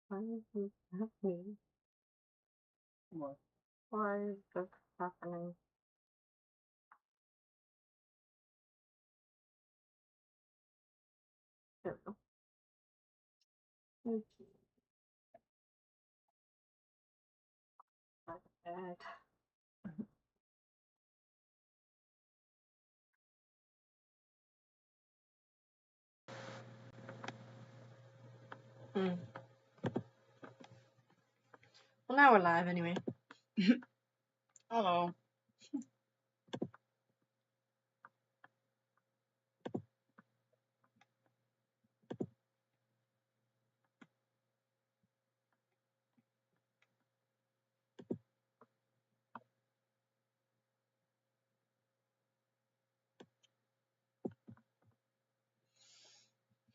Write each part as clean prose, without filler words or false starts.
Why is this happening? What? Why is this happening? There we go. Okay. Like that. Mm. Well, now we're live anyway. Hello.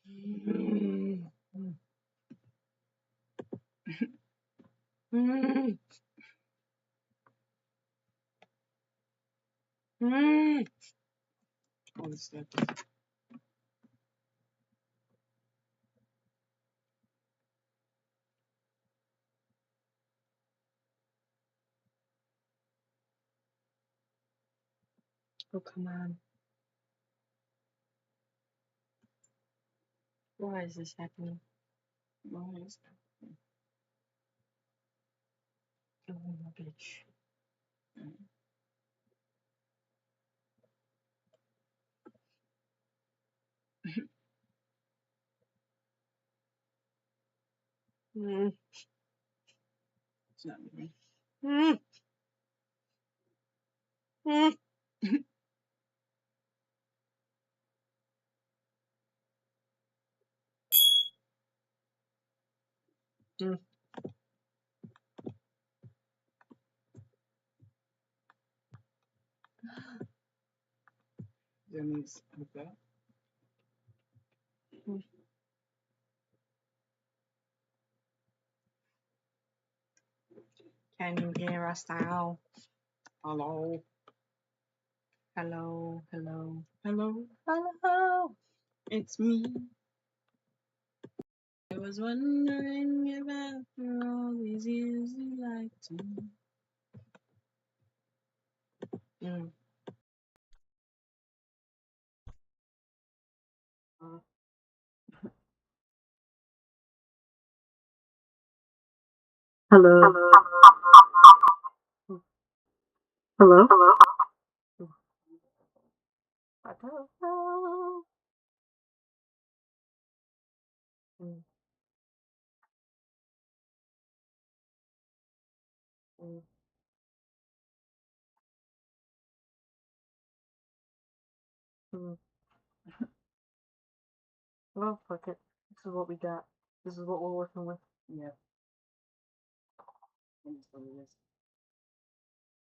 Mm. Mm. Mm. Holy shit. Oh, come on. Why is this happening? Why is that? Oh, my bitch. Mm. It's not me. Mm. Mm. Mm. That means like that. Mm. Can you hear us now? Hello? Hello? Hello? Hello? Hello? It's me. I was wondering if after all these years you liked me. Mm. Hello. Hello. Hello. Mm. Mm. Mm. Well, fuck it. This is what we got. This is what we're working with. Yeah. And it's what it is.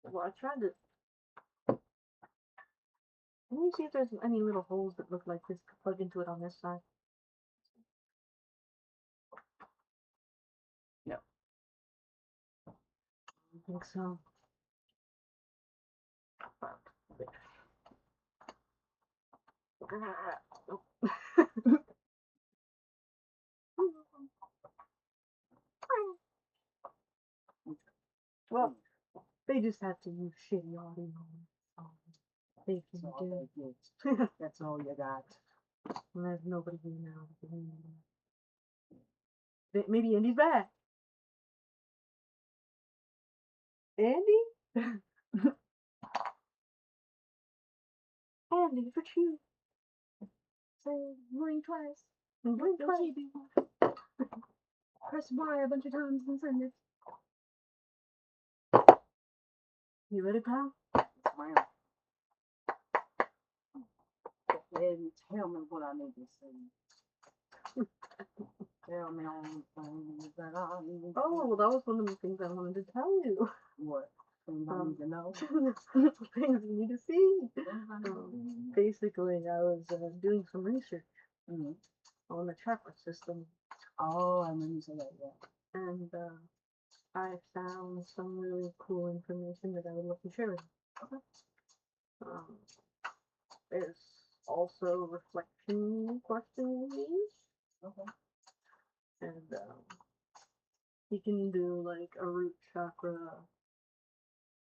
Well, I tried to. Can you see if there's any little holes that look like this to plug into it on this side? No. I don't think so. But, nope. Well, they just have to use shitty audio. They can do. That's all you got. And there's nobody here now. Maybe Andy's back. Andy? Andy, for you. Say blink twice. And blink twice. Press Y a bunch of times and send it. You ready, pal? Wow. And tell me what I need to say. Tell me all the things that I need. Oh, well, that was one of the things I wanted to tell you. What? Things I need to know. Things you need to see. Basically, I was doing some research on the chakra system. Oh, I remember you said that, yeah. And I found some really cool information that I would love to share with you. Um, there's also reflection questions. Okay. And you can do like a root chakra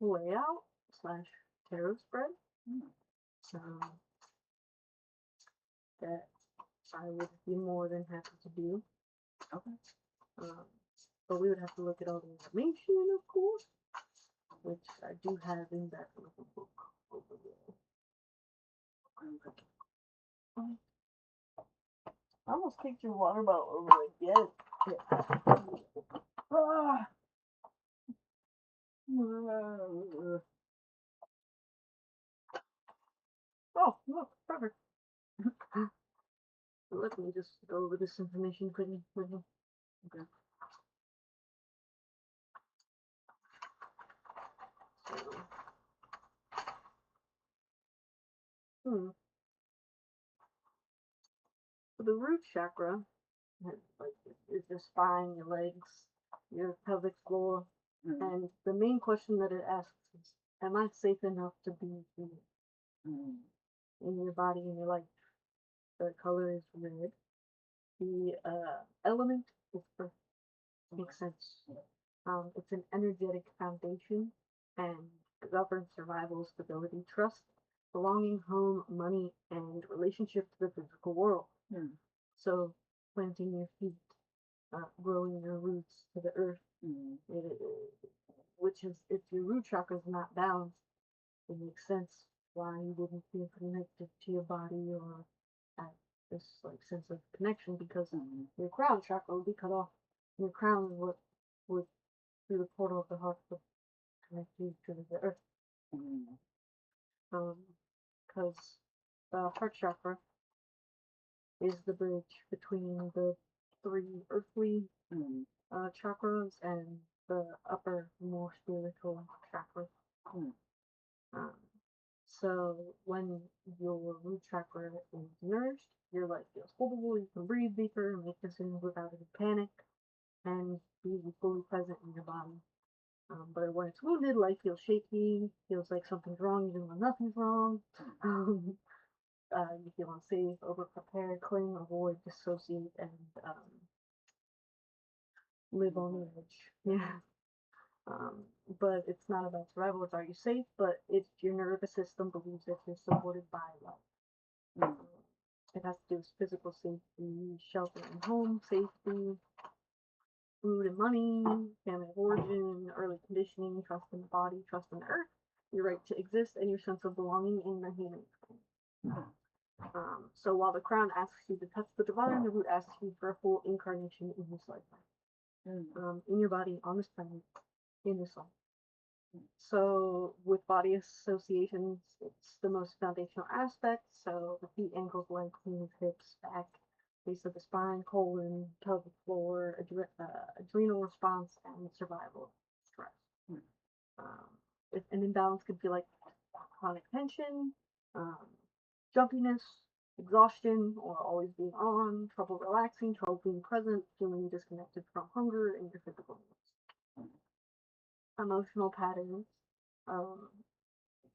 layout slash tarot spread. That I would be more than happy to do. Okay. But we would have to look at all the information, of course, which I do have in that little book over there. I almost kicked your water bottle over again. Ah. Oh, look, perfect. Let me just go over this information quickly. Okay. So, so the root chakra, like, is your spine, your legs, your pelvic floor, and the main question that it asks is, am I safe enough to be here in your body, in your life? The color is red. The element is earth. Makes sense. It's an energetic foundation and governs survival, stability, trust, belonging, home, money, and relationship to the physical world. So, planting your feet, growing your roots to the earth, which is, if your root chakra is not balanced, it makes sense why you wouldn't feel connected to your body or have this like sense of connection, because your crown chakra would be cut off. Your crown is what would, through the portal of the heart, would connect you to the earth. Because the heart chakra is the bridge between the three earthly chakras and the upper, more spiritual chakras. So when your root chakra is nourished, your life feels livable, you can breathe deeper, make decisions without any panic, and be fully present in your body. But when it's wounded, life feels shaky, feels like something's wrong even when nothing's wrong. You feel unsafe, over-prepared, cling, avoid, dissociate, and live on the edge. Yeah. But it's not about survival, it's are you safe, but if your nervous system believes that you're supported by love. It has to do with physical safety, shelter and home safety, food and money, family of origin, early conditioning, trust in the body, trust in the earth, your right to exist, and your sense of belonging in the human experience. So while the crown asks you to touch the divine, the root asks you for a full incarnation in this lifetime. In your body, on this planet, in this life. So with body associations, it's the most foundational aspect. So the feet, ankles, legs, knees, hips, back, base of the spine, colon, pelvic floor, adrenal response, and survival stress. If an imbalance could feel like chronic tension, jumpiness, exhaustion, or always being on, trouble relaxing, trouble being present, feeling disconnected from hunger and your physical needs. Emotional patterns,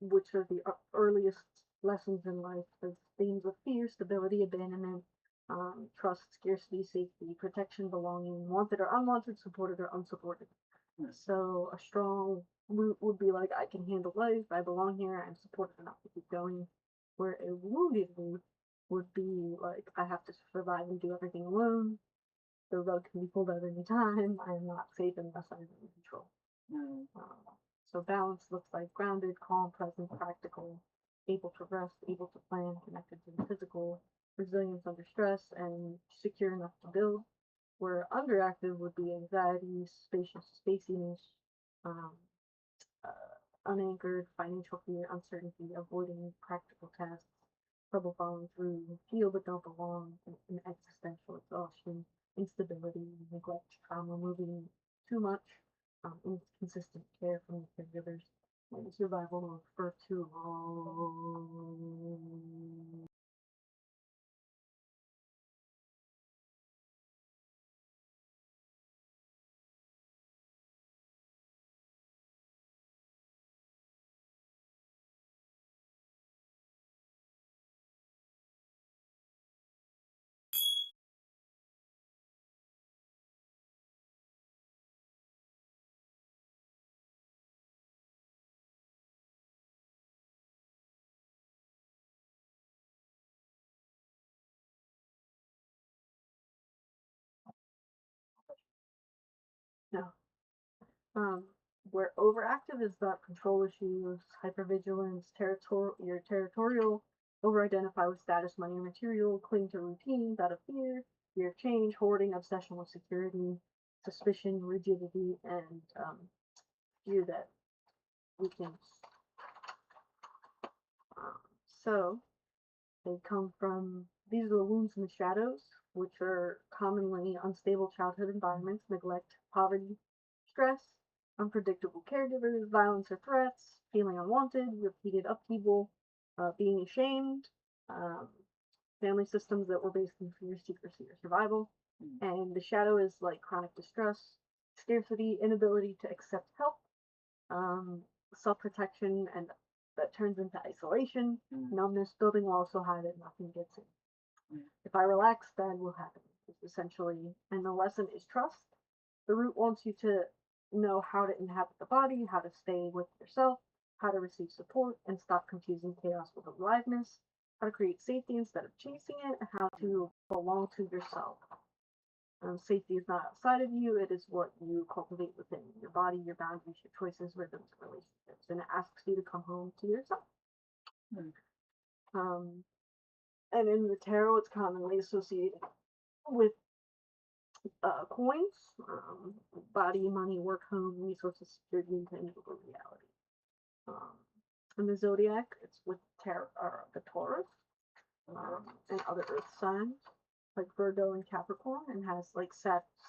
which are the earliest lessons in life, the themes of fear, stability, abandonment, trust, scarcity, safety, protection, belonging, wanted or unwanted, supported or unsupported. So a strong root would be like, I can handle life, I belong here, I'm supported enough to keep going. Where a wounded root would be like, I have to survive and do everything alone. The rug can be pulled out any time. I am not safe unless I'm in control. So balance looks like grounded, calm, present, practical, able to rest, able to plan, connected to the physical, resilience under stress, and secure enough to build. Where underactive would be anxiety, spaciness, um, unanchored, financial fear, uncertainty, avoiding practical tasks, trouble following through, feel but don't belong, and existential exhaustion, instability, neglect, trauma, moving too much, inconsistent care from the caregivers, and survival mode for too long. Where overactive is about control issues, hypervigilance, your territorial, over-identify with status, money, or material, cling to routine, that of fear of change, hoarding, obsession with security, suspicion, rigidity, and fear that weakens. So they come from, these are the wounds in the shadows, which are commonly unstable childhood environments, neglect, poverty, stress, unpredictable caregivers, violence or threats, feeling unwanted, repeated upheaval, being ashamed, um, family systems that were based in fear, secrecy, or survival. And the shadow is like chronic distress, scarcity, inability to accept help, um, self-protection, and that turns into isolation, numbness, building walls so high that nothing gets in. If I relax, bad will happen. It's essentially, and the lesson is trust. The root wants you to know how to inhabit the body, how to stay with yourself, how to receive support, and stop confusing chaos with aliveness, how to create safety instead of chasing it, and how to belong to yourself. Safety is not outside of you, it is what you cultivate within your body, your boundaries, your choices, rhythms, relationships, and it asks you to come home to yourself. And in the tarot, it's commonly associated with coins, body, money, work, home, resources, security, and tangible reality. In the zodiac, it's with the Taurus and other earth signs like Virgo and Capricorn, and has like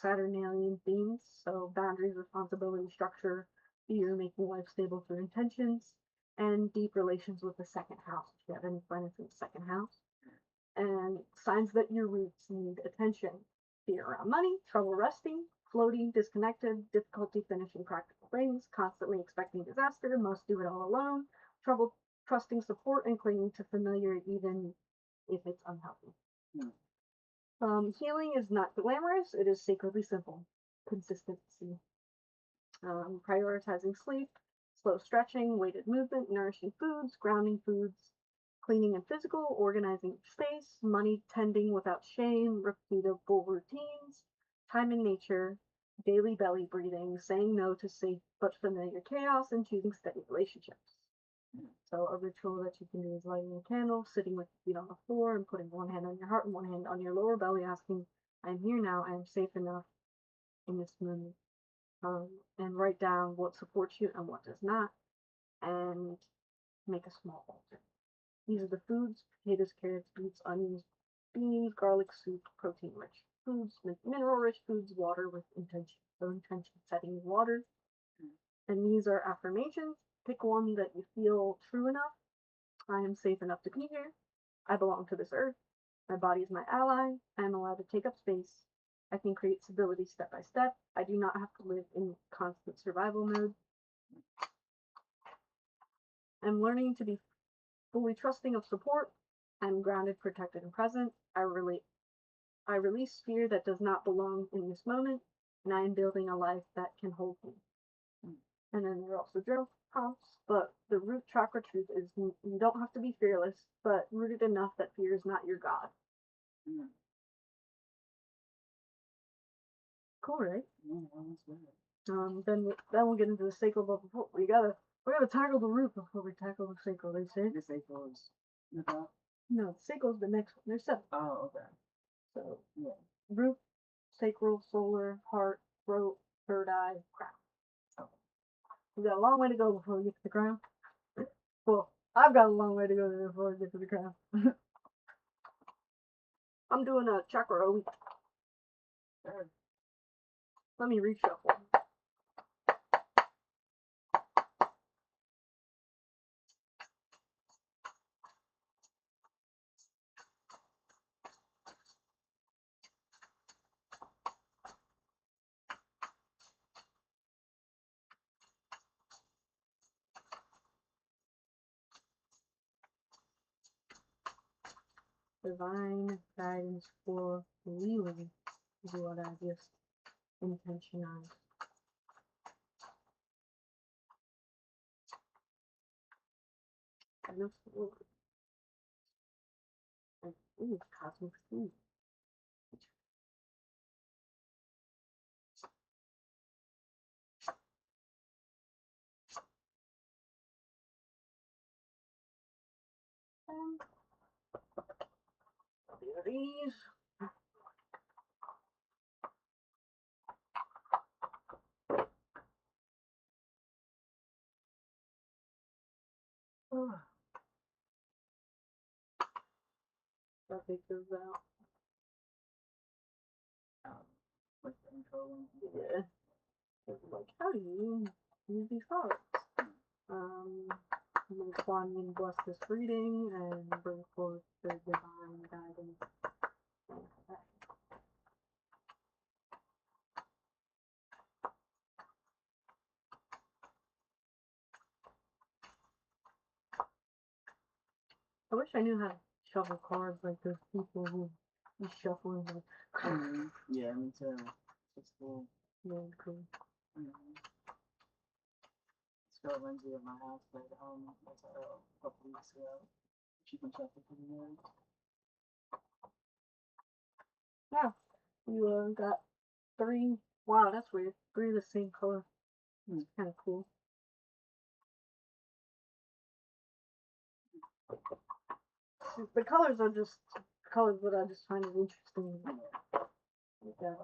Saturnalian themes, so boundaries, responsibility, structure, fear, making life stable through intentions, and deep relations with the second house. If you have any planets in the second house, and signs that your roots need attention: fear around money, trouble resting, floating, disconnected, difficulty finishing practical things, constantly expecting disaster, must do it all alone, trouble trusting support and clinging to familiar even if it's unhealthy. Healing is not glamorous, it is sacredly simple. Consistency. Prioritizing sleep, slow stretching, weighted movement, nourishing foods, grounding foods, cleaning and physical, organizing space, money tending without shame, repeatable routines, time in nature, daily belly breathing, saying no to safe but familiar chaos, and choosing steady relationships. So a ritual that you can do is lighting a candle, sitting with your feet on the floor, and putting one hand on your heart and one hand on your lower belly, asking, I'm here now, I am safe enough in this moment. And write down what supports you and what does not, and make a small altar. These are the foods: potatoes, carrots, beets, onions, beans, garlic soup, protein-rich foods, mineral-rich foods, water with intention. So intention setting water. And these are affirmations. Pick one that you feel true enough. I am safe enough to be here. I belong to this earth. My body is my ally. I am allowed to take up space. I can create stability step by step. I do not have to live in constant survival mode. I'm learning to be fully trusting of support. I'm grounded, protected, and present. I release fear that does not belong in this moment, and I am building a life that can hold me. And then there are also journal prompts, but the root chakra truth is you don't have to be fearless, but rooted enough that fear is not your god. Cool, right? Then we'll get into the sacral, but before we gotta tackle the root before we tackle the sacral. They say The sacral is no, the sacral is the next one. There's 7. Oh, okay. So yeah, root, sacral, solar, heart, throat, third eye, crown. Okay. We got a long way to go before we get to the crown. Well, I've got a long way to go before we get to the crown. I'm doing a chakra a week. Let me reshuffle. Divine guidance for healing is what I just intentionalized. And ooh, cosmic food. And there are these. I'll take those out. Like the intro one. Yeah. Like, how do you use these cards? I'm going to go on and bless this reading and bring forth the divine guidance. I wish I knew how to shuffle cards like those people who be shuffling like. Yeah, me too. It's cool. Really cool. Saw Lindsay at my house like like a couple weeks ago. She can shuffle for me. Yeah. You got 3. Wow, that's weird. 3 of the same color. It's kind of cool. The colors are just colors that I just find it interesting. Yeah.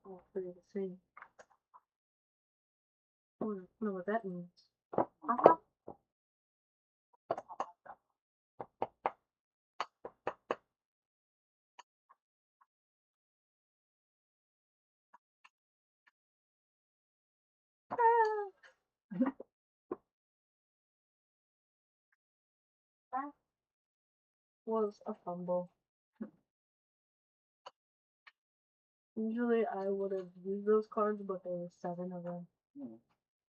All 3 of the same. I don't know what that means. That was a fumble. Usually I would have used those cards, but there were 7 of them.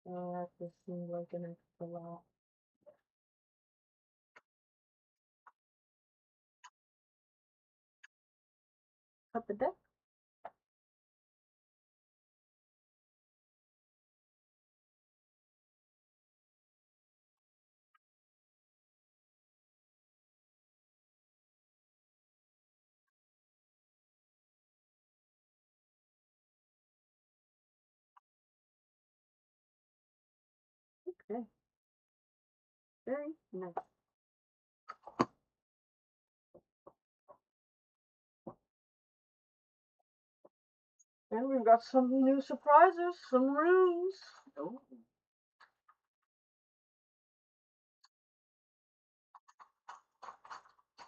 That just seemed like an extra lot. Cut the deck. Okay. Very nice. And we've got some new surprises, some runes. Oh.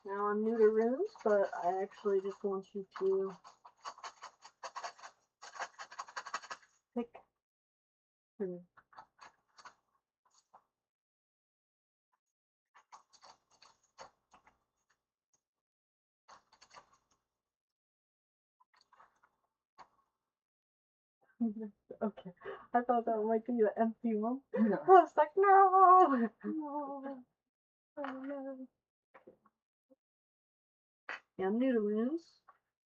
Now I'm new to runes, but I actually just want you to pick 2. Okay, I thought that might be an empty one. No. I was like, no! No. Oh, no. Yeah, I'm new to runes,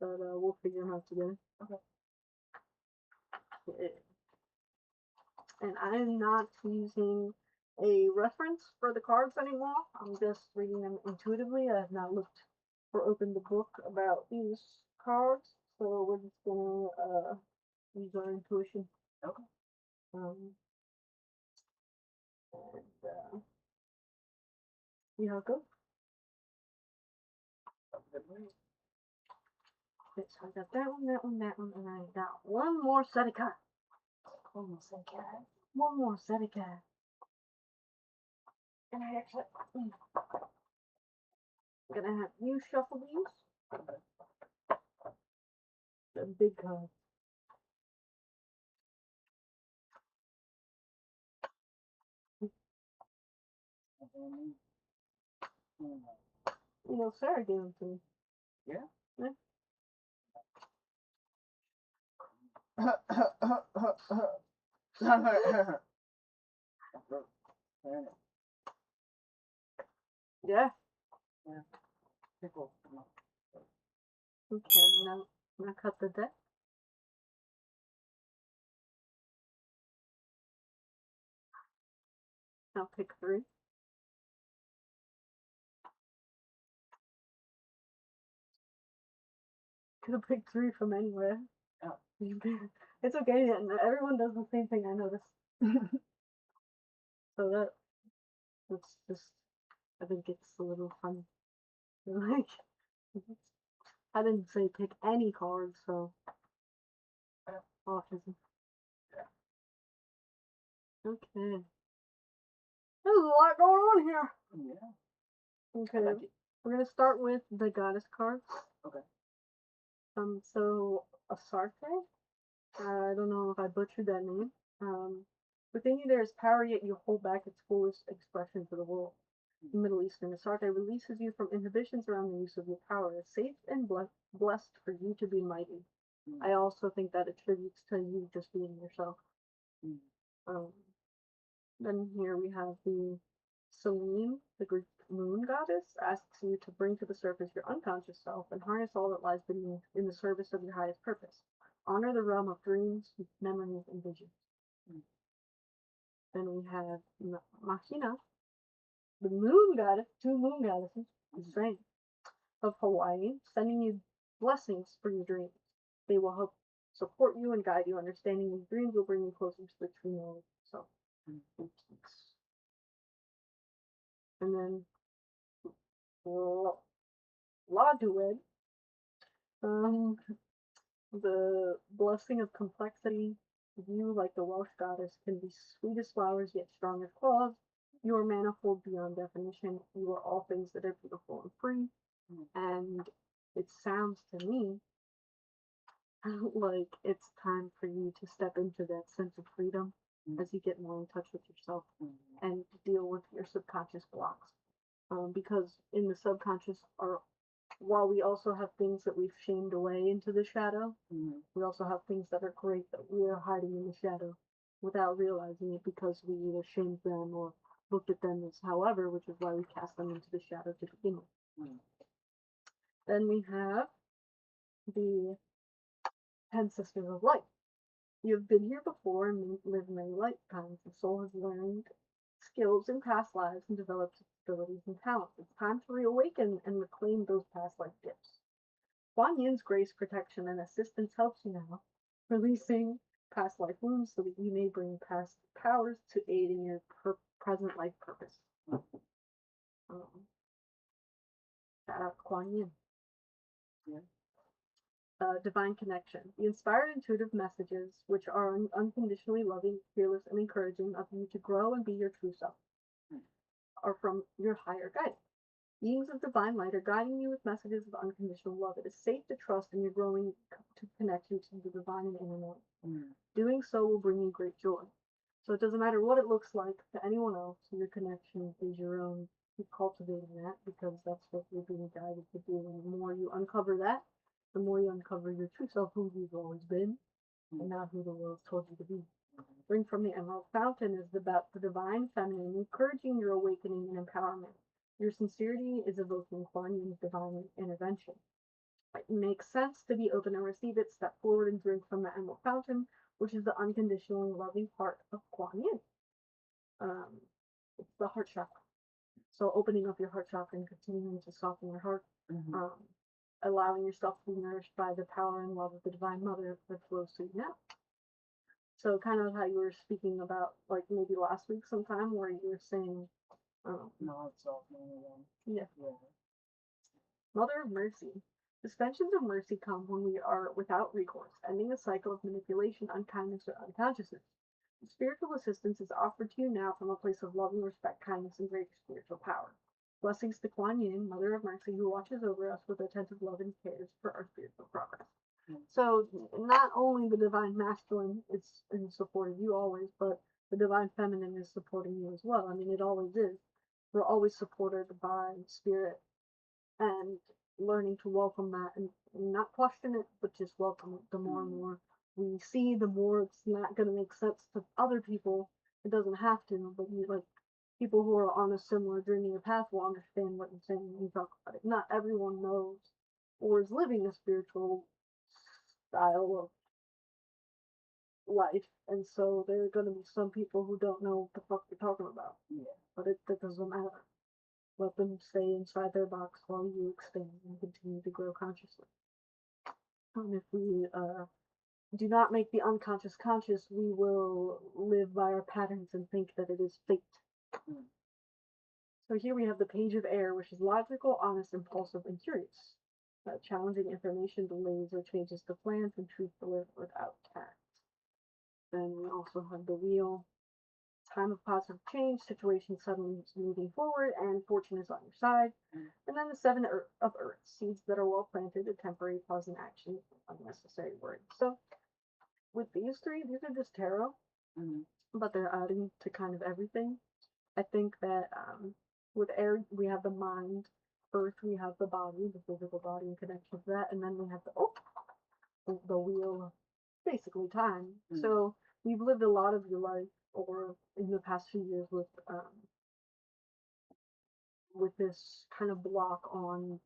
but we'll figure them out together. Okay. And I'm not using a reference for the cards anymore. I'm just reading them intuitively. I have not looked or opened the book about these cards, so we're just gonna use our intuition. Okay. And see how it goes. Okay, so I got that one, that one, that one, and I got one more set of cards. One more set of cards. One more set of cards. And I actually gonna have you shuffle these. The big cards. You know, Sarah gave them to me. Yeah? Yeah. Yeah. Yeah. Pickle. Okay, now cut the deck. Now pick 3. Could have picked 3 from anywhere. Oh. It's okay, everyone does the same thing, I noticed. So that's just I think it's a little funny. Like, I didn't say pick any card, so autism. Okay. There's a lot going on here. Yeah. Okay. We're gonna start with the goddess cards. Okay. So Asarte. I don't know if I butchered that name. Within you there is power, yet you hold back its fullest expression to the world. In Middle Eastern, Asarte releases you from inhibitions around the use of your power. It's safe and blessed for you to be mighty. I also think that attributes to you just being yourself. Um, then here we have the Selene, the Greek moon goddess, asks you to bring to the surface your unconscious self and harness all that lies beneath in the service of your highest purpose. Honor the realm of dreams, memories, and visions. Then we have Mahina, the moon goddess, two moon goddesses, the same, of Hawaii, sending you blessings for your dreams. They will help support you and guide you. Understanding these dreams will bring you closer to the true knowledge of self. And then Ladued, the blessing of complexity. You, like the Welsh goddess, can be sweet as flowers yet strong as claws. You are manifold beyond definition. You are all things that are beautiful and free. And it sounds to me like it's time for you to step into that sense of freedom as you get more in touch with yourself and deal with your subconscious blocks. Because in the subconscious are, while we also have things that we've shamed away into the shadow, we also have things that are great that we are hiding in the shadow without realizing it because we either shamed them or looked at them as however, which is why we cast them into the shadow to begin with. Then we have the 10 Sisters of Light. You have been here before and lived many lifetimes. The soul has learned skills in past lives and developed its abilities and talents. It's time to reawaken and reclaim those past life gifts. Kuan Yin's grace, protection, and assistance helps you now, releasing past life wounds so that you may bring past powers to aid in your present life purpose. Shout out to Kuan Yin. Divine connection. The inspired intuitive messages, which are unconditionally loving, fearless, and encouraging of you to grow and be your true self, are from your higher guidance. Beings of divine light are guiding you with messages of unconditional love. It is safe to trust in your growing to connect you to the divine and inner knowing. Doing so will bring you great joy. So it doesn't matter what it looks like to anyone else, your connection is your own. Keep cultivating that because that's what you're being guided to do. And the more you uncover that, the more you uncover your true self, who you've always been, and not who the world's told you to be. Drink from the Emerald Fountain is about the divine feminine, encouraging your awakening and empowerment. Your sincerity is evoking Kuan Yin's divine intervention. It makes sense to be open and receive it. Step forward and drink from the Emerald Fountain, which is the unconditionally loving heart of Kuan Yin. It's the heart chakra. So opening up your heart chakra and continuing to soften your heart, allowing yourself to be nourished by the power and love of the Divine Mother that flows through you now. So kind of how you were speaking about, like maybe last week sometime, where you were saying, no, it's all yeah. Mother of Mercy. Suspensions of mercy come when we are without recourse, ending a cycle of manipulation, unkindness, or unconsciousness. Spiritual assistance is offered to you now from a place of loving respect, kindness, and greater spiritual power. Blessings to Kuan Yin, Mother of Mercy, who watches over us with attentive love and cares for our spiritual progress. So not only the divine masculine is in support of you always, but the divine feminine is supporting you as well. I mean, it always is. We're always supported by spirit, and learning to welcome that and not question it, but just welcome it. The more and more we see, the more it's not going to make sense to other people. It doesn't have to, but you like people who are on a similar journey or path will understand what you're saying when you talk about it. Not everyone knows or is living a spiritual style of life, and so there are going to be some people who don't know what the fuck you're talking about. But that doesn't matter. Let them stay inside their box while you expand and continue to grow consciously. And if we do not make the unconscious conscious, we will live by our patterns and think that it is fate. So here we have the page of air, which is logical, honest, impulsive, and curious. Challenging information delays or changes to plans and truth delivered without tact. Then we also have the wheel, time of positive change, situation suddenly moving forward, and fortune is on your side. And then the seven of earth, seeds that are well planted, a temporary pause in action, unnecessary worry. So with these three, these are just tarot, but they're adding to kind of everything. I think that with air, we have the mind, earth, we have the body, the physical body in connection to that, and then we have the wheel, basically time. So you've lived a lot of your life, or in the past few years, with this kind of block on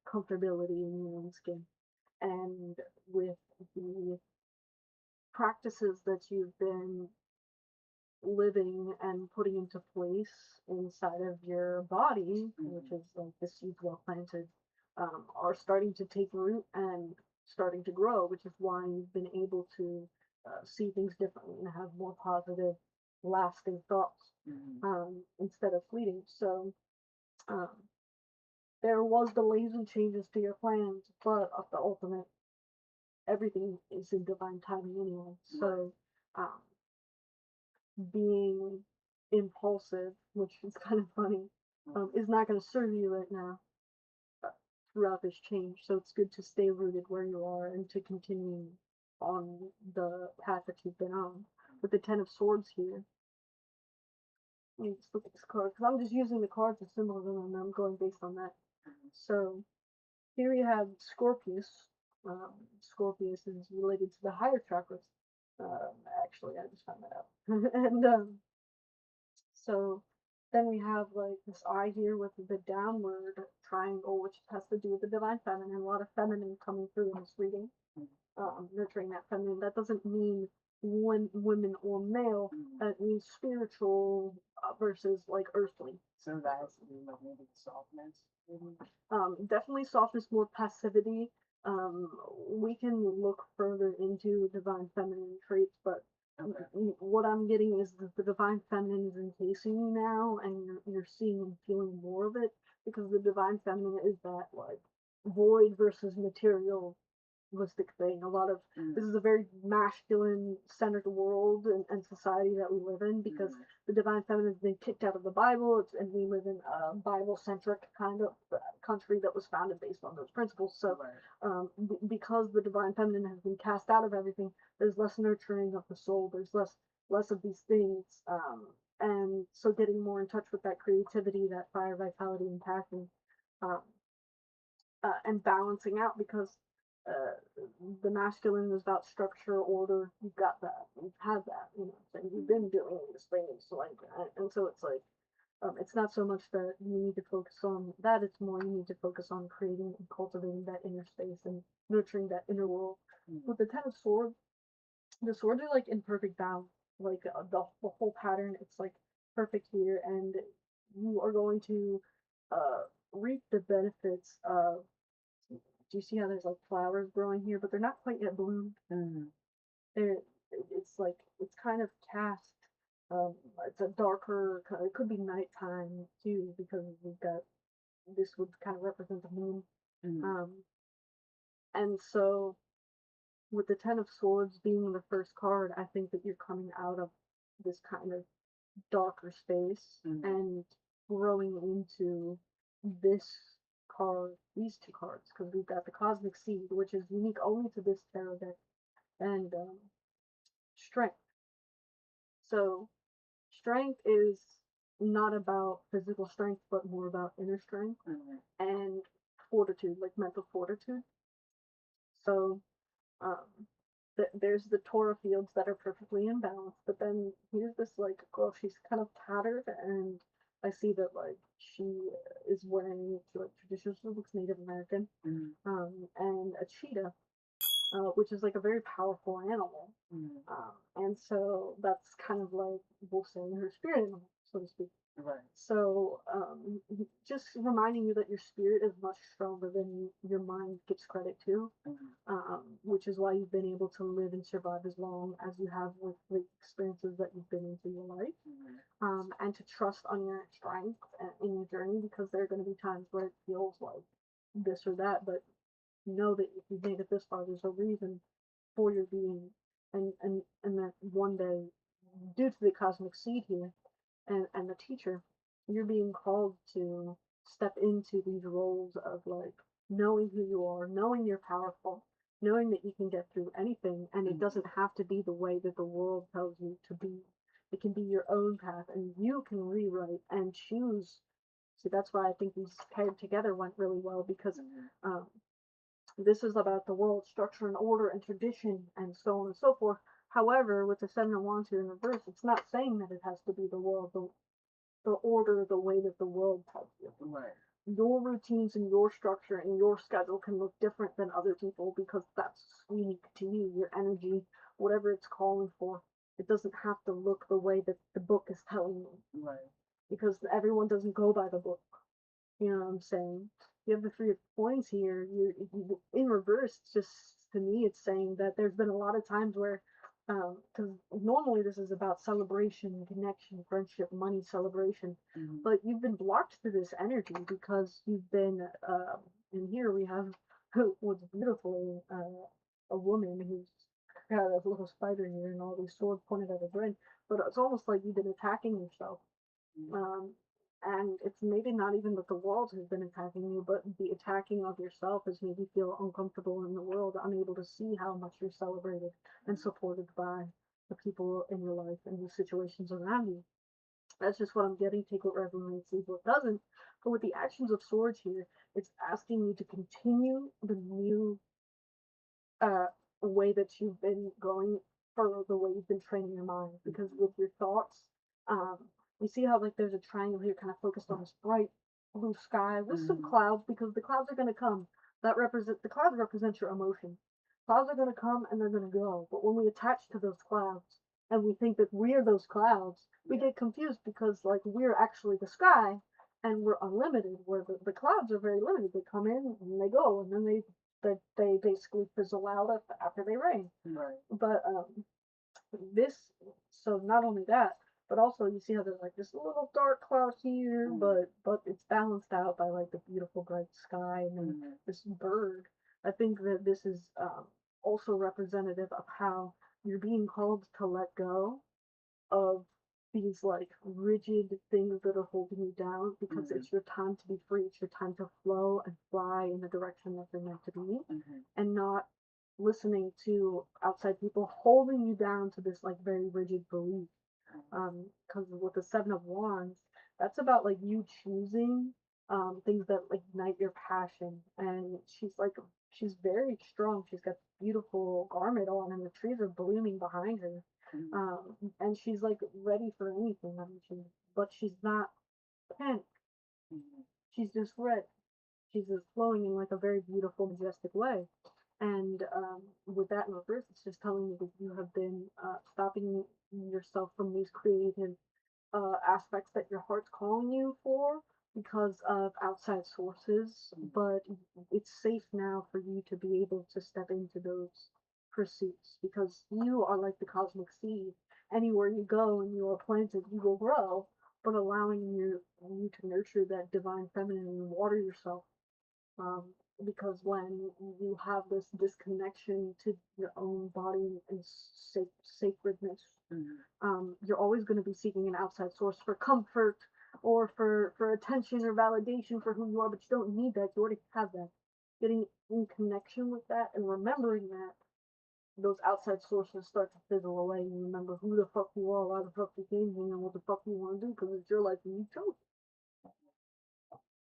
comfortability in your own skin, and with the practices that you've been living and putting into place inside of your body, which is like the seeds well planted, are starting to take root and starting to grow, which is why you've been able to see things differently and have more positive, lasting thoughts instead of fleeting. So um, there was delays and changes to your plans, but of the ultimate, everything is in divine timing anyway. So um, being impulsive, which is kind of funny, is not going to serve you right now throughout this change. So it's good to stay rooted where you are and to continue on the path that you've been on. With the Ten of Swords here, let me just look at this card because I'm just using the cards as symbolism and I'm going based on that. So here you have Scorpius. Scorpius is related to the higher chakras. Actually, I just found that out. And so then we have like this eye here with the downward triangle, which has to do with the divine feminine. A lot of feminine coming through in this reading, nurturing that feminine. That doesn't mean women or male. It means spiritual versus like earthly. So that has to do with maybe the softness. Definitely softness, more passivity. We can look further into divine feminine traits, but what I'm getting is that the divine feminine is encasing you now, and you're seeing and feeling more of it because the divine feminine is that like void versus material thing. A lot of this is a very masculine centered world and society that we live in because the divine feminine has been kicked out of the Bible, and we live in a Bible centric kind of country that was founded based on those principles. So, because the divine feminine has been cast out of everything, there's less nurturing of the soul. There's less of these things, and so getting more in touch with that creativity, that fire, vitality, and passion. Um, and balancing out because uh, the masculine is about structure, order. You've got that. You've had that. And you've been doing these things. So like, and so it's like, it's not so much that you need to focus on that. It's more you need to focus on creating and cultivating that inner space and nurturing that inner world. With the Ten of Swords, the swords are like in perfect balance. Like the whole pattern, it's like perfect here, and you are going to reap the benefits of. Do you see how there's like flowers growing here, but they're not quite yet bloomed? They're, it's like it's kind of cast. It's a darker. It could be nighttime too because we've got this would kind of represent the moon. And so with the Ten of Swords being the first card, I think that you're coming out of this kind of darker space and growing into this card, these two cards, because we've got the Cosmic Seed, which is unique only to this tarot deck, and Strength. So, Strength is not about physical strength, but more about inner strength and fortitude, like mental fortitude. So, um, there's the Torah fields that are perfectly in balance, but then here's this like girl, she's kind of tattered, and I see that like she is wearing like traditional, she looks Native American, and a cheetah, which is like a very powerful animal, and so that's kind of like we'll say her spirit animal, so to speak. Right. So just reminding you that your spirit is much stronger than your mind gives credit to, which is why you've been able to live and survive as long as you have with the experiences that you've been into your life, and to trust on your strength in your journey, because there are going to be times where it feels like this or that, but know that if you've made it this far, there's a reason for your being, and that one day, due to the cosmic seed here and the teacher, you're being called to step into these roles of like knowing who you are, knowing you're powerful, knowing that you can get through anything, and it doesn't have to be the way that the world tells you to be. It can be your own path, and you can rewrite and choose. So that's why I think these paired together went really well, because um, this is about the world structure and order and tradition and so on and so forth. However, with the Seven of Wands here in reverse, it's not saying that it has to be the world, the order, the way that the world tells you. Right. Your routines and your structure and your schedule can look different than other people, because that's unique to you, your energy, whatever it's calling for. It doesn't have to look the way that the book is telling you. Right. Because everyone doesn't go by the book. You know what I'm saying? You have the Three of Coins here. You in reverse. Just to me, it's saying that there's been a lot of times where, because normally this is about celebration, connection, friendship, money, celebration, but you've been blocked to this energy because you've been. And here we have what's beautiful, a woman who's got a little spider here and all these swords pointed at her brain, but it's almost like you've been attacking yourself. Um, and it's maybe not even that the world has been attacking you, but the attacking of yourself has made you feel uncomfortable in the world, unable to see how much you're celebrated and supported by the people in your life and the situations around you. That's just what I'm getting. Take what resonates, leave what doesn't. But with the actions of swords here, it's asking you to continue the new uh, way that you've been going, for the way you've been training your mind. Because with your thoughts, um, you see how like there's a triangle here, kind of focused on this bright blue sky with some clouds, because the clouds are going to come. The clouds represent your emotions. Clouds are going to come and they're going to go. But when we attach to those clouds and we think that we're those clouds, we get confused, because like we're actually the sky and we're unlimited, where the clouds are very limited. They come in and they go, and then they basically fizzle out after they rain. Right. But this, so not only that, but also you see how there's like this little dark cloud here, but it's balanced out by like the beautiful bright sky and then this bird. I think that this is also representative of how you're being called to let go of these like rigid things that are holding you down, because it's your time to be free. It's your time to flow and fly in the direction that you're meant to be, and not listening to outside people holding you down to this like very rigid belief. Because with the Seven of Wands, that's about like you choosing things that like ignite your passion. And she's very strong. She's got beautiful garment on, and the trees are blooming behind her. And she's like ready for anything. I mean, but she's not panicked. She's just ready. She's just flowing in like a very beautiful, majestic way. And with that in reverse, it's just telling you that you have been stopping yourself from these creative aspects that your heart's calling you for, because of outside sources. But it's safe now for you to be able to step into those pursuits, because you are like the cosmic seed. Anywhere you go and you are planted, you will grow. But allowing you to nurture that divine feminine and water yourself, um, because when you have this disconnection to your own body and sacredness, you're always going to be seeking an outside source for comfort, or for attention or validation for who you are, but you don't need that. You already have that. Getting in connection with that and remembering that, those outside sources start to fizzle away, and you remember who the fuck you are, why the fuck you came here, and what the fuck you want to do, because it's your life and you chose it.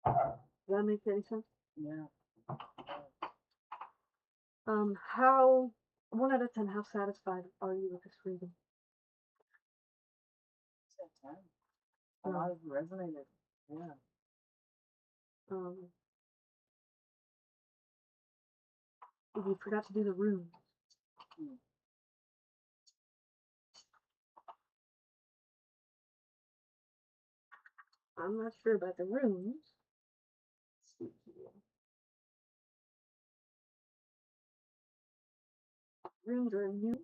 Does that make any sense? Yeah. How, 1 out of 10, how satisfied are you with this reading? It's a 10. A lot of resonated. Yeah. You forgot to do the runes. I'm not sure about the rooms. Rooms are new.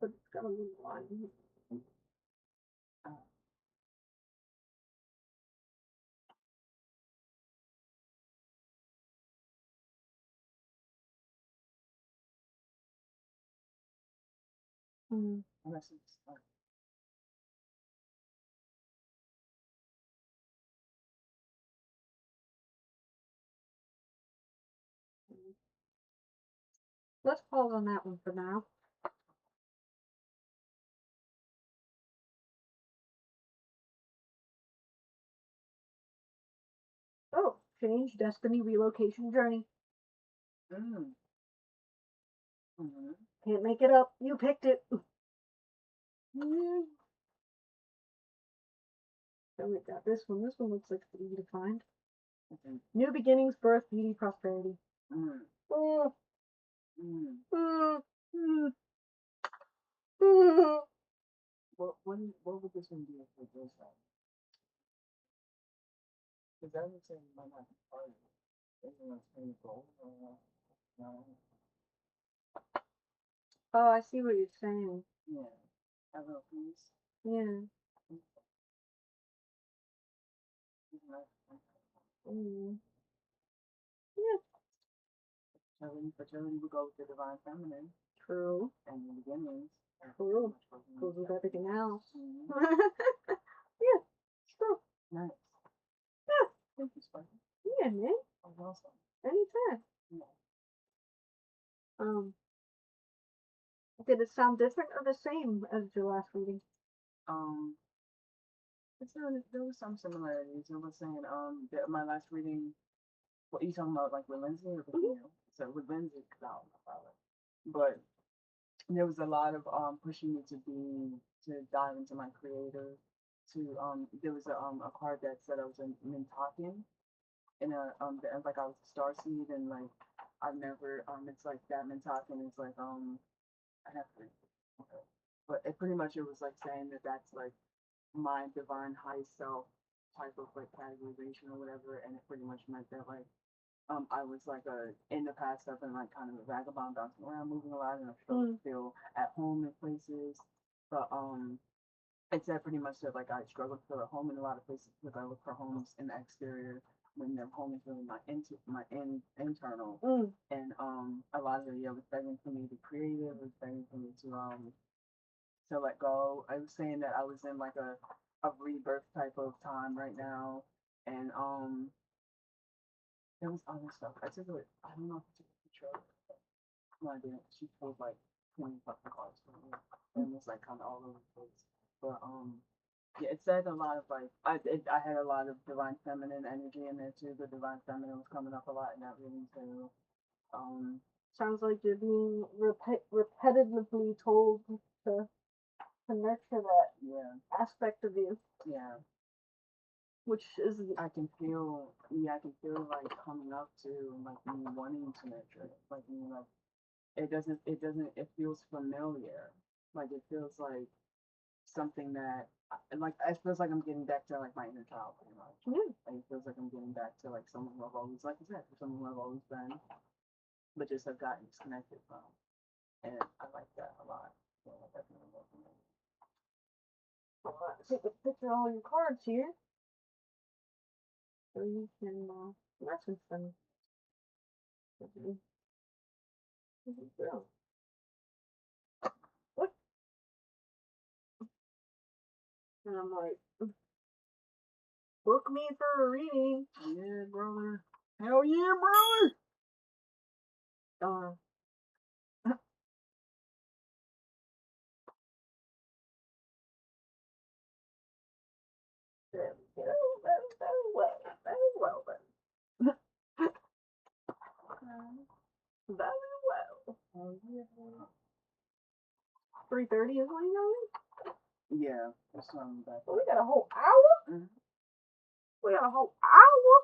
But it's got a little line. Unless it's like Let's pause on that one for now. Oh, change, destiny, relocation, journey. Can't make it up. You picked it. So we got this one. This one looks like it's easy to find. New beginnings, birth, beauty, prosperity. What would this one be for this side? Because I would say it might not be part of it. Isn't it kind of gold or no? Oh, I see what you're saying. Yeah. A little piece. Yeah. Yeah. Fertility would go with the divine feminine. True. And the beginnings. True. Goes with everything else. Mm-hmm. Yeah. True. Nice. Yeah. Thank you, Sparky. Yeah, man. That was awesome. Anytime. Yeah. Did it sound different or the same as your last reading? There was some similarities. It was saying my last reading. What you talking about, like with Lindsay or with you? So with Lindsay, because I don't know about it. But there was a lot of pushing me to dive into my creator. There was a card that said I was in Mintakin, and like I was a star seed, and like I've never it's like that Mintakin is like I have to, okay. But it pretty much it was like saying that that's like my divine high self type of like categorization or whatever, and it pretty much meant that like I was like in the past I've been like kind of a vagabond bouncing around, moving a lot, and I struggled to feel at home in places. But it said pretty much that like I struggled to feel at home in a lot of places because I look for homes in the exterior when the home is really my internal. And a lot of it, yeah, was begging for me to be creative, was begging for me to let go. I was saying that I was in like a rebirth type of time right now, and there was other stuff. I don't know if I took a picture of it. No, I didn't. She pulled like 20 fucking cards for me, and it was like kind of all over the place. But yeah, it said a lot of like I had a lot of divine feminine energy in there too. The divine feminine was coming up a lot in that reading too. Sounds like you're being repetitively told to nurture that aspect of you. Yeah. Which is I can feel like coming up to like me wanting to nurture it. Like me like it feels familiar. Like it feels like something that like it feels like I'm getting back to like my inner child pretty much. Yeah. Like it feels like I'm getting back to like someone who I've always, like I said, someone who I've always been, but just have gotten disconnected from. And I like that a lot. So I definitely love it. Take a picture of all your cards here. So you can message them. What? And I'm like, book me for a reading. Yeah, brother. Hell yeah, brother. There we go. Very well. Oh, yeah. 3:30 is when you Yeah, that's something back. we got a whole hour? Mm-hmm. We got a whole hour?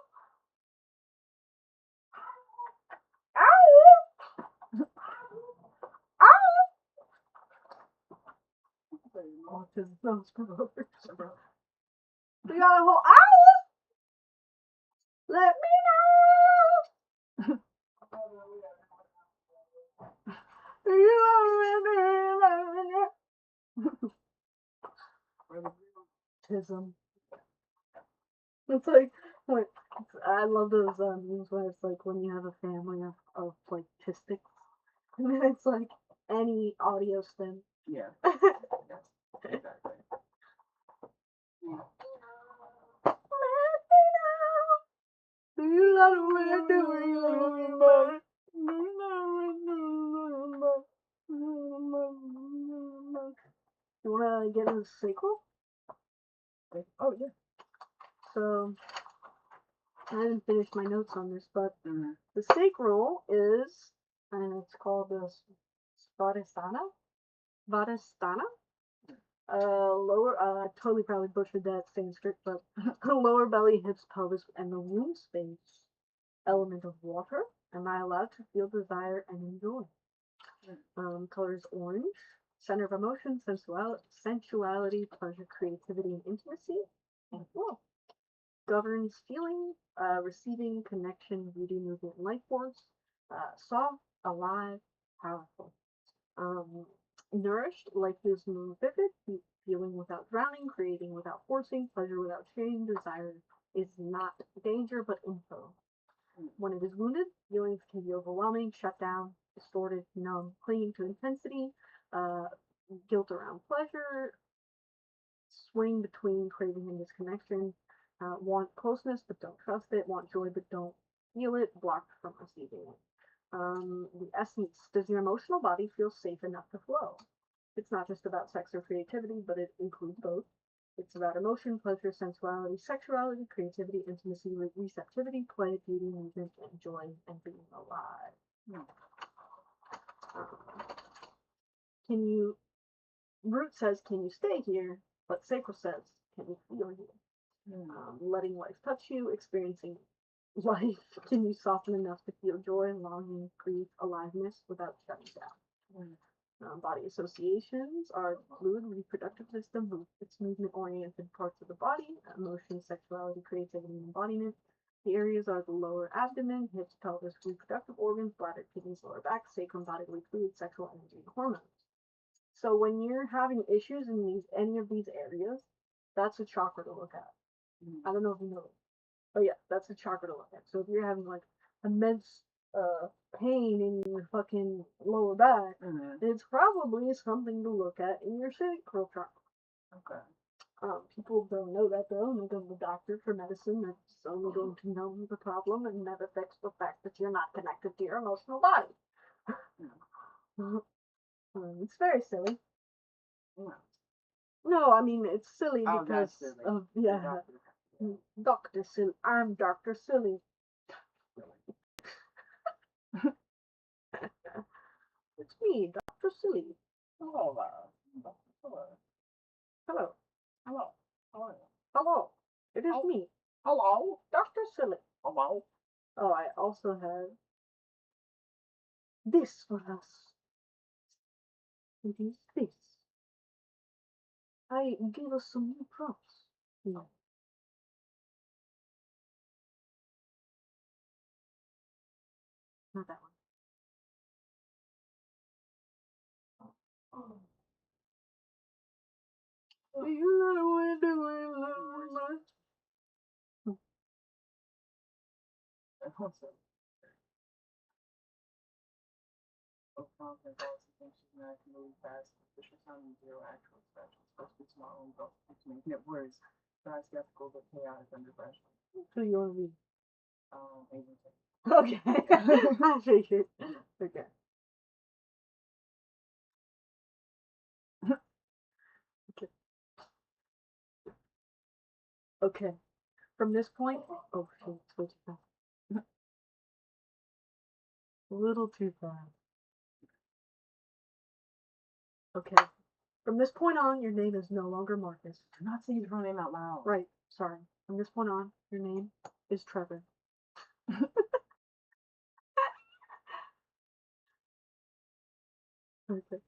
Hour? Hour? Autism knows over. We got a whole hour? Let me know. Autism. It's like, I love those memes where it's like when you have a family of like tistics, and then it's like any audio stem. Yeah. Exactly. Do you love the way I do it? You wanna get into the sequel? Oh yeah. So I haven't finished my notes on this, but Mm-hmm. the sacral is, and it's called the Svadhisthana. Lower, totally probably butchered that Sanskrit, but lower belly, hips, pelvis, and the womb space. Element of water. Am I allowed to feel desire and enjoy? Colors orange. Center of emotion, sensuality, pleasure, creativity, and intimacy. And flow. Governs feeling, receiving, connection, beauty, movement, and life force. Soft, alive, powerful. Nourished, life feels more vivid, feeling without drowning, creating without forcing, pleasure without shame, desire is not danger but info. When it is wounded, feelings can be overwhelming, shut down, distorted, numb, clinging to intensity, uh, guilt around pleasure, swing between craving and disconnection, want closeness but don't trust it, want joy but don't feel it, blocked from receiving it. The essence, does your emotional body feel safe enough to flow? It's not just about sex or creativity, but it includes both. It's about emotion, pleasure, sensuality, sexuality, creativity, intimacy, receptivity, play, beauty, movement, and joy, and being alive. Can you, Root says, can you stay here? But Sacral says, can you feel here? Letting life touch you, experiencing life. Can you soften enough to feel joy, longing, grief, aliveness without shutting down? Body associations are fluid reproductive system, its movement-oriented parts of the body, emotion, sexuality, creativity, and embodiment. The areas are the lower abdomen, hips, pelvis, reproductive organs, bladder, kidneys, lower back, sacrum, bodily fluid, sexual energy, and hormones. So when you're having issues in any of these areas, that's a chakra to look at. I don't know if you know it, but yeah, that's a chakra to look at. So if you're having like immense pain in your fucking lower back, it's probably something to look at in your sacral chakra. Okay. People don't know that though, and they go to the doctor for medicine that's only going to know the problem and never fix the fact that you're not connected to your emotional body. It's very silly. No, I mean it's silly because of Dr. Silly. I'm Dr. Silly. It's me, Dr. Silly. Hello. Hello. Hello. Hello. It is me. Hello. Dr. Silly. Hello. Oh, I also have this for us. It is this. I gave us some new props. No. Not that one. Making it worse. Not skeptical but chaotic under pressure. Who you want to be? Agency. Okay. I figured. Okay. Okay. Okay. From this point, oh shit, it's way too fast. A little too fast. Okay. From this point on, your name is no longer Marcus. Do not say his real name out loud. Right. Sorry. From this point on, your name is Trevor. Okay.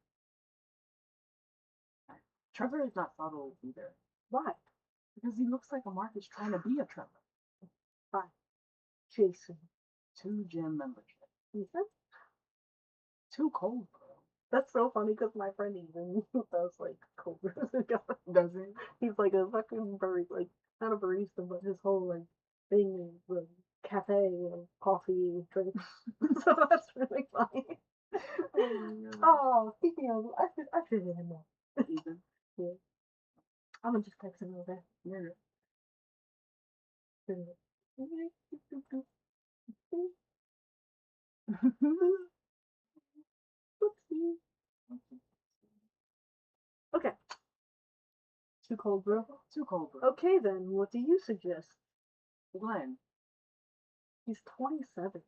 Trevor is not subtle either. Why? Because he looks like a Marcus trying to be a Trevor. Fine. Jason. 2 gym membership. Ethan? 2 cold brew. That's so funny because my friend Ethan does like cold brews. Does he? He's like a fucking barista, like not a barista, but his whole like thing is the cafe and coffee drinks. So that's really funny. Oh, speaking of, I should hit him up. Ethan? Yeah. I'm gonna just text him over there. Oopsie. Okay. 2 cold brew. 2 cold brew. Okay then, what do you suggest? Glenn. He's 27.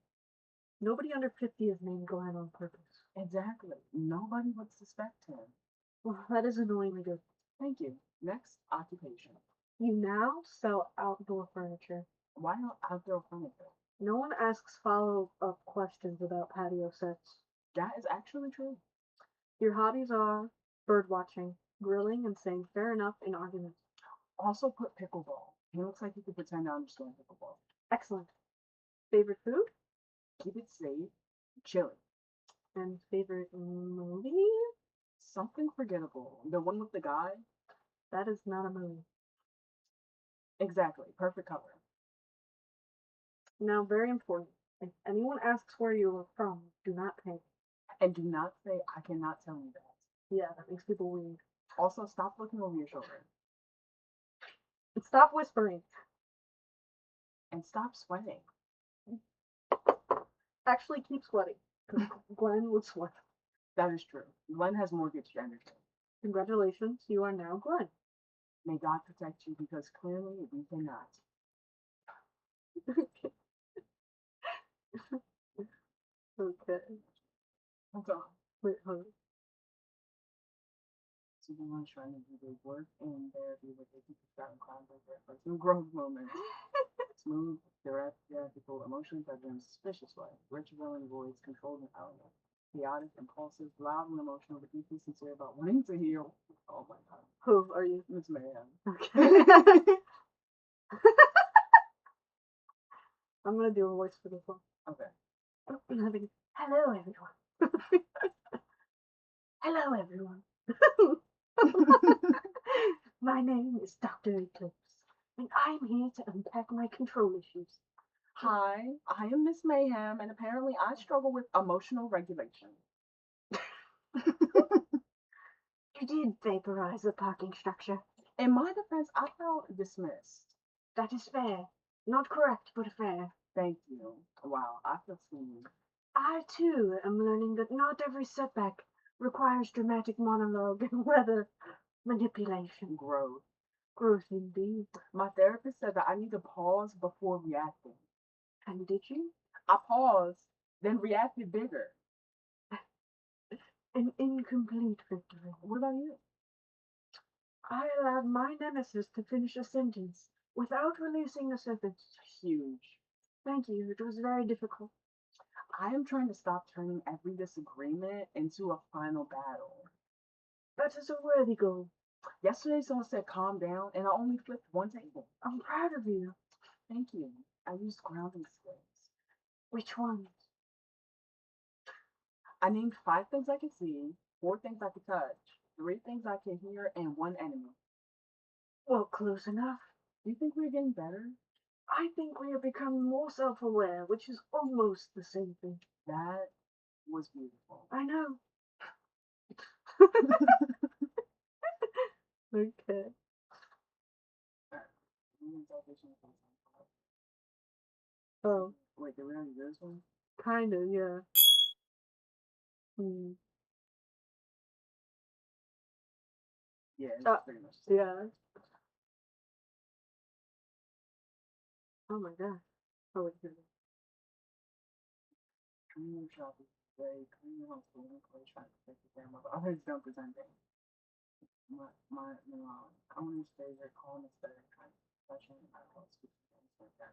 Nobody under 50 is named Glenn on purpose. Exactly. Nobody would suspect him. Well, that is annoyingly good. Thank you. Next, occupation. You now sell outdoor furniture. Why not outdoor furniture? No one asks follow-up questions about patio sets. That is actually true. Your hobbies are bird watching, grilling, and saying fair enough in arguments. Also put pickleball. He looks like he could pretend to understand pickleball. Excellent. Favorite food? Keep it safe. Chili. And favorite movie? Something forgettable. The one with the guy? That is not a movie. Exactly. Perfect cover. Now, very important. If anyone asks where you are from, do not pay. And do not say, I cannot tell you that. Yeah, that makes people weird. Also, stop looking over your shoulder. And stop whispering. And stop sweating. Actually, keep sweating. Because Glenn would sweat. That is true. Glenn has mortgage energy. Congratulations, you are now Glenn. May God protect you because clearly we cannot. Okay. Hold on. Wait, hold on. Someone's trying to do their work in therapy with they keep starting climb their personal growth moments. Smooth, direct, theatrical, emotionally present, suspicious way. Rich villain voice, controlled and elegant. Chaotic, impulsive, loud and emotional, but deeply sincere about wanting to heal. Oh my god. Who are you? Miss Mayhem. Okay. I'm gonna do a voice for this one. Okay. Hello, everyone. Hello, everyone. My name is Dr. Eclipse, and I'm here to unpack my control issues. Hi, I am Miss Mayhem, and apparently I struggle with emotional regulation. You did vaporize the parking structure. In my defense, I felt dismissed. That is fair. Not correct, but fair. Thank you. Wow, I feel seen. I, too, am learning that not every setback requires dramatic monologue and weather manipulation. Growth. Growth, indeed. My therapist said that I need to pause before reacting. And did you? I paused, then reacted bigger. An incomplete victory. What about you? I allowed my nemesis to finish a sentence without releasing the sentence. Huge. Thank you. It was very difficult. I am trying to stop turning every disagreement into a final battle. That is a worthy goal. Yesterday, someone said calm down, and I only flipped one table. I'm proud of you. Thank you. I used grounding skills. Which ones? I named 5 things I can see, 4 things I can touch, 3 things I can hear, and 1 enemy. Well, close enough. Do you think we're getting better? I think we are becoming more self-aware, which is almost the same thing. That was beautiful. I know. Okay. Oh. Wait, did we already do this one? Kind of, yeah. Hmm. Yeah, it's pretty much. Yeah. Oh my god. Oh, wait, here. Clean your shop is very clean your house, but always trying to protect the family. But others don't present things. My owner's favorite calm aesthetic kind of expression. I always speak to things like that.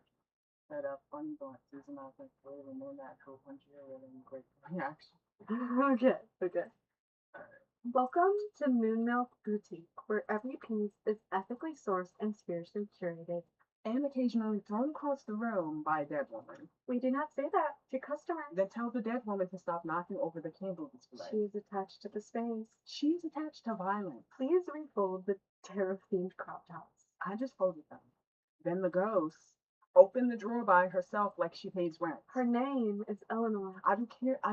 Set up funny glances and I think good and more natural punchier and great reaction. Okay, okay. Welcome to Moon Milk Boutique, where every piece is ethically sourced and spiritually curated. And occasionally thrown across the room by a dead woman. We do not say that to customers. Then tell the dead woman to stop knocking over the candle display. She is attached to the space. She is attached to violence. Please refold the tarot-themed crop tops. I just folded them. Then the ghost opened the drawer by herself like she pays rent. Her name is Eleanor. I do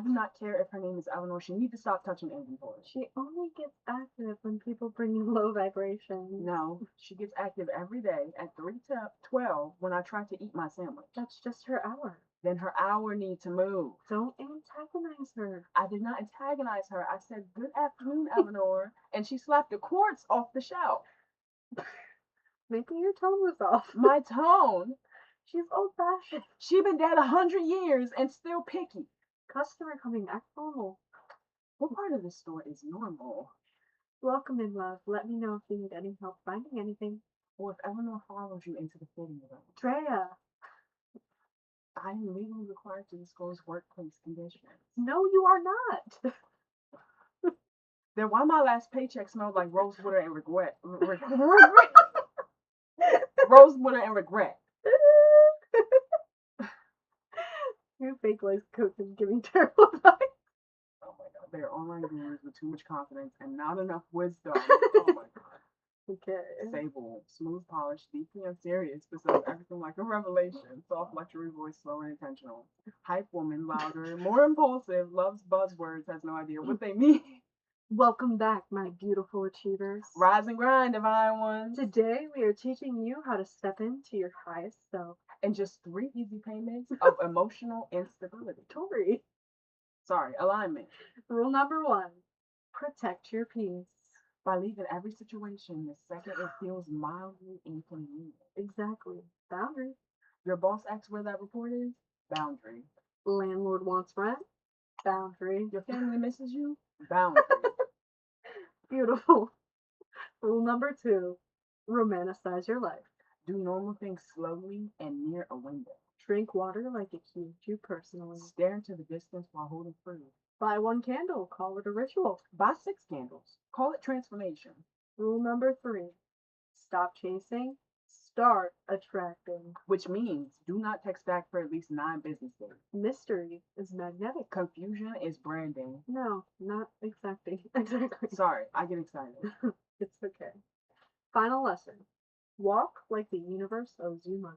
not care if her name is Eleanor. She needs to stop touching inventory. She only gets active when people bring in low vibrations. No, she gets active every day at 3 to 12 when I try to eat my sandwich. That's just her hour. Then her hour needs to move. Don't antagonize her. I did not antagonize her. I said, "Good afternoon, Eleanor," and she slapped the quartz off the shelf. Maybe your tone was off. My tone? She's old-fashioned. She been dead 100 years and still picky. Customer coming, act normal. What part of the store is normal? Welcome in, love. Let me know if you need any help finding anything. Or if Eleanor follows you into the fitting room. Drea. I am legally required to disclose workplace conditions. No, you are not. Then why my last paycheck smelled like rose water and regret? Rose water and regret. Your fake life coach is giving terrible advice. Oh my god, they're online gurus with too much confidence and not enough wisdom. Oh my god. Okay. Sable, smooth polish, deeply unserious, but says everything like a revelation. Soft luxury voice, slow and intentional. Hype woman, louder, more impulsive, loves buzzwords, has no idea what they mean. Welcome back, my beautiful achievers. Rise and grind, divine ones. Today we are teaching you how to step into your highest self. And just 3 easy payments of emotional instability. Tori. Sorry, alignment. Rule number 1, protect your peace. By leaving every situation the second it feels mildly inconvenient. Exactly. Boundary. Your boss asks where that report is? Boundary. Landlord wants rent? Boundary. Your family misses you? Boundary. Beautiful. Rule number 2, romanticize your life. Do normal things slowly and near a window. Drink water like it cubed you personally. Stare into the distance while holding food. Buy 1 candle, call it a ritual. Buy 6 candles. Call it transformation. Rule number 3, stop chasing, start attracting. Which means do not text back for at least 9 business days. Mystery is magnetic. Confusion is branding. No, not exactly. Exactly. Sorry, I get excited. It's okay. Final lesson. Walk like the universe owes you money.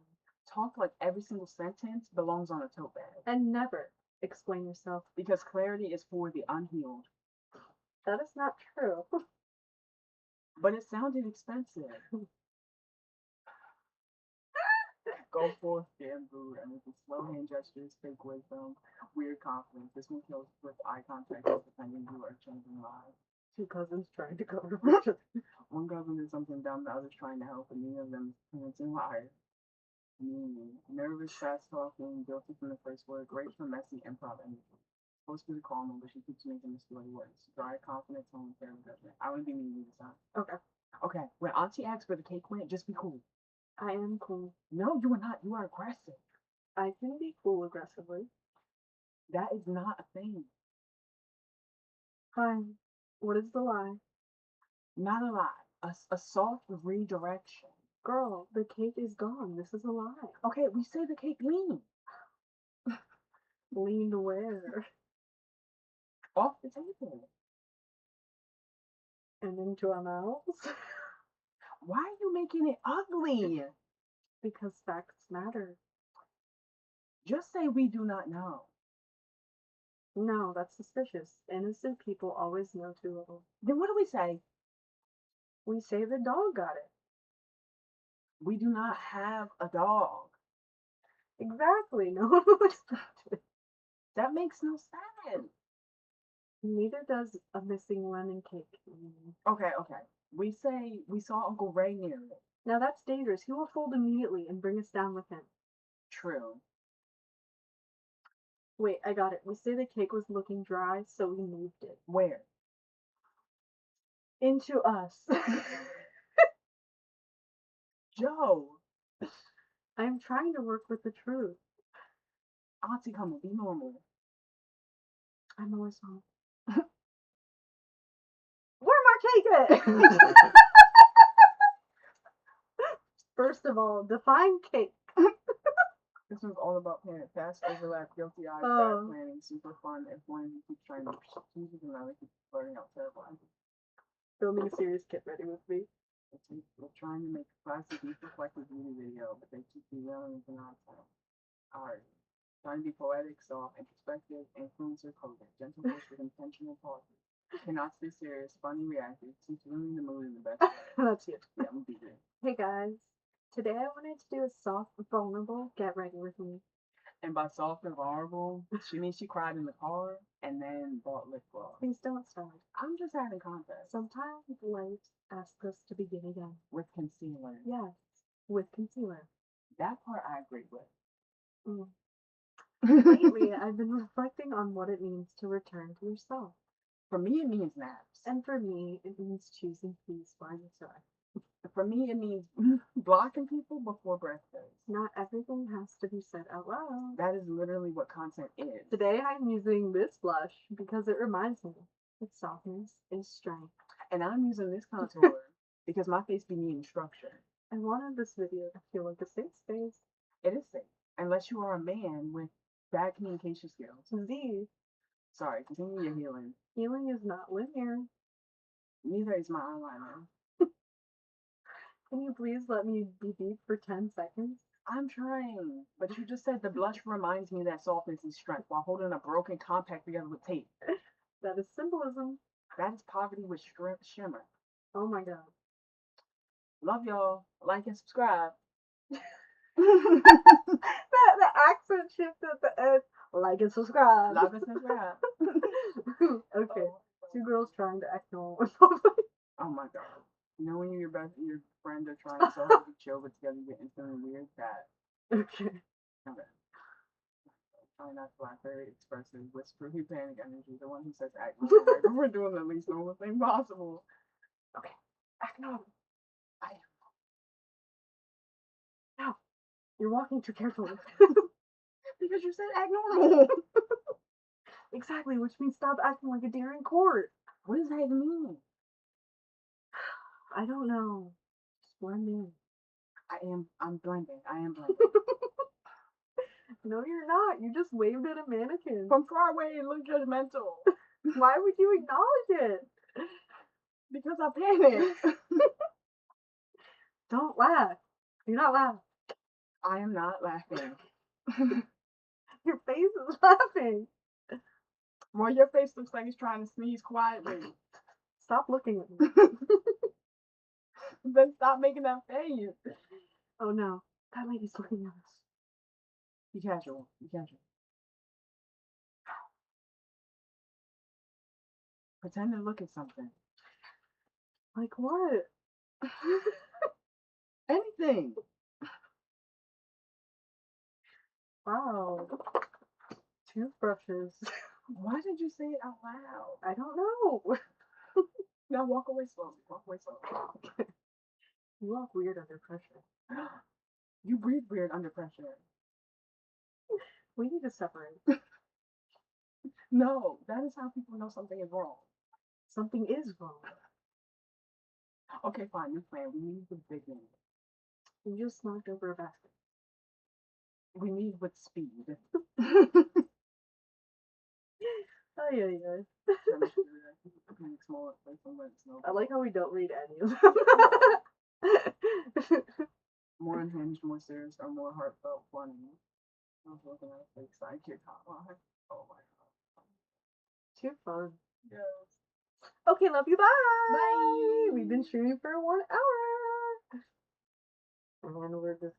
Talk like every single sentence belongs on a tote bag. And never explain yourself. Because clarity is for the unhealed. That is not true. But it sounded expensive. Go forth, bamboo, and with the slow hand gestures, fake wisdom, weird confidence. This one kills with eye contact, pretending you are changing lives. 2 cousins trying to cover. One cousin did something dumb, the other's trying to help, and neither of them is convincing liars. Nervous, fast talking, guilty from the first word, great for messy improv energy. Supposed to be calm, but she keeps making the story worse. Dry, confident tone, fair judgment. I wouldn't be mean this time. Okay. Okay, when Auntie asks where the cake went, just be cool. I am cool. No, you are not. You are aggressive. I can be cool aggressively. That is not a thing. Fine. What is the lie? Not a lie. A soft redirection. Girl, the cake is gone. This is a lie. Okay, we say the cake leaned. Leaned where? Off the table. And into our mouths? Why are you making it ugly? Because facts matter. Just say we do not know. No, that's suspicious. Innocent people always know too little. Then what do we say? We say the dog got it. We do not have a dog. Exactly. No one will accept it. That makes no sense. Neither does a missing lemon cake. Okay. We say we saw Uncle Ray near it. Now that's dangerous. He will fold immediately and bring us down with him. True. Wait, I got it. We say the cake was looking dry, so we moved it. Where? Into us. Joe. I'm trying to work with the truth. Auntie, come on, be normal. I'm always home. Where my cake at? First of all, define cake. This one's all about planning. Fast overlap, guilty eyes, Oh. bad planning, super fun. If one who keeps trying to choose it, another keeps blurting out terrible ideas. Filming a serious kit ready with me. We're trying to make a classy, deep, reflective beauty video, but they keep derailing into nonsense. Alright. Trying to be poetic, soft, introspective, influencer coded, gentle voice with intentional pauses. Cannot stay serious, funny reactive, keeps ruining the mood in the best way. That's it. Yeah, I'm gonna be good. Hey guys. Today I wanted to do a soft, vulnerable, get ready with me. And by soft and vulnerable, she means she cried in the car and then bought lip gloss. Please don't start. I'm just having context. Sometimes life asks us to begin again. With concealer. Yes, with concealer. That part I agree with. Lately, I've been reflecting on what it means to return to yourself. For me, it means naps. And for me, it means choosing peace while you try. For me, it means blocking people before breakfast. Not everything has to be said out loud. That is literally what content is. Today, I'm using this blush because it reminds me that softness is strength. And I'm using this contour because my face be needing structure. I wanted this video to feel like a safe space. It is safe, unless you are a man with bad communication skills. Z. Sorry, continue your healing. Healing is not linear. Neither is my eyeliner. Can you please let me be deep for 10 seconds? I'm trying, but you just said the blush reminds me that softness is strength while holding a broken compact together with tape. That is symbolism. That is poverty with shimmer. Oh my god. Love y'all. Like and subscribe. the accent shift at the end. Like and subscribe. Like and subscribe. Okay. Two girls trying to act normal. Oh my god. You know when your friends are trying so hard to chill but together you get instantly weird? That. Okay. Okay. Trying not to laugh, very expressive, whispery panic energy, the one who says act normal. Like, we're doing the least normal thing possible. Okay. Act normal. I am. No. You're walking too carefully. Because you said act normal. Exactly, which means stop acting like a deer in court. What does that even mean? I don't know. Just blend in. I'm blending. I am blending. No, you're not. You just waved at a mannequin. From far away, it looked judgmental. Why would you acknowledge it? Because I panicked. Don't laugh. Do not laugh. I am not laughing. Your face is laughing. Well, your face looks like it's trying to sneeze quietly. Stop looking at me. Then stop making that face. Oh no, that lady's looking at us. Be casual. Be casual. Pretend to look at something. Like what? Anything. Wow. Toothbrushes. Why did you say it out loud? I don't know. Now walk away slowly. Walk away slowly. You walk weird under pressure. You breathe weird under pressure. We need to separate. No, that is how people know something is wrong. Something is wrong. Okay, fine. New plan. We need with big names. You just knocked over a basket. We need with speed. Oh yeah. I like how we don't read any of them. More unhinged, more serious, or more heartfelt, funny. I was looking at a fake sidekick hotline. Oh my god. Too fun. Yes. Okay, love you. Bye. Bye. We've been streaming for 1 hour. And we're just